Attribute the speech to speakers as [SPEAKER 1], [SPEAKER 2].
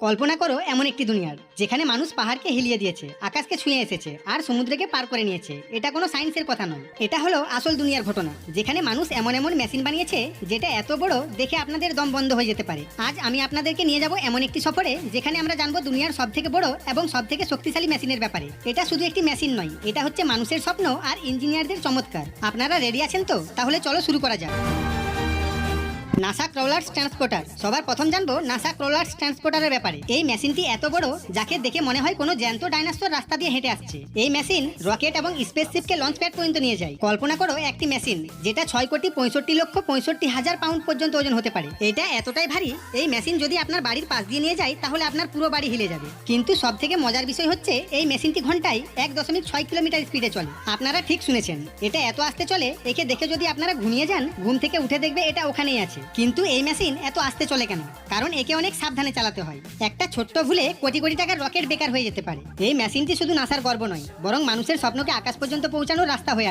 [SPEAKER 1] কল্পনা করো এমন একটি দুনিয়ার যেখানে মানুষ পাহাড়কে হিলিয়ে দিয়েছে, আকাশকে ছুঁয়ে এসেছে আর সমুদ্রকে পার করে নিয়েছে। এটা কোনো সায়েন্সের কথা নয়, এটা হলো আসল দুনিয়ার ঘটনা, যেখানে মানুষ এমন এমন মেশিন বানিয়েছে যেটা এত বড় দেখে আপনাদের দম বন্ধ হয়ে যেতে পারে। আজ আমি আপনাদেরকে নিয়ে যাব এমন একটি সফরে যেখানে আমরা জানবো দুনিয়ার সব থেকে বড় এবং সব থেকে শক্তিশালী মেশিনের ব্যাপারে। এটা শুধু একটি মেশিন নয়, এটা হচ্ছে মানুষের স্বপ্ন আর ইঞ্জিনিয়ারদের চমৎকার। আপনারা রেডি আছেন তো? তাহলে চলো শুরু করা যাক। NASA crawlers transporter. সবার প্রথম জানবো নাসা ক্রলার্স ট্রান্সপোর্টারের ব্যাপারে। এই মেশিনটি এত বড় যাকে দেখে মনে হয় কোনো জ্যান্ত ডাইনোসর রাস্তা দিয়ে হেঁটে আসছে। এই মেশিন রকেট এবং স্পেসশিপকে লঞ্চ প্যাড পর্যন্ত নিয়ে যায়। কল্পনা করো একটি মেশিন যেটা 6,65,65,000 পাউন্ড পর্যন্ত ওজন হতে পারে। এটা এতটাই ভারী, এই মেশিন যদি আপনার বাড়ির পাশ দিয়ে নিয়ে যায় তাহলে আপনার পুরো বাড়ি হিলে যাবে। কিন্তু সব থেকে মজার বিষয় হচ্ছে এই মেশিনটি ঘন্টায় 1.6 কিলোমিটার স্পিডে চলে। আপনারা ঠিক শুনেছেন, এটা এত আস্তে চলে, একে দেখে যদি আপনারা ঘুমিয়ে যান, ঘুম থেকে উঠে দেখবে এটা ওখানেই আছে। কিন্তু এই মেশিন এত আস্তে চলে কেন? কারণ একে অনেক সাবধানে চালাতে হয়। একটা ছোট্ট ভুলে কোটি কোটি টাকার রকেট বেকার হয়ে যেতে পারে। এই মেশিনটি শুধু নাসার গর্ব নয়, বরং মানুষের স্বপ্নকে আকাশ পর্যন্ত পৌঁছানোর রাস্তা হয়ে আছে।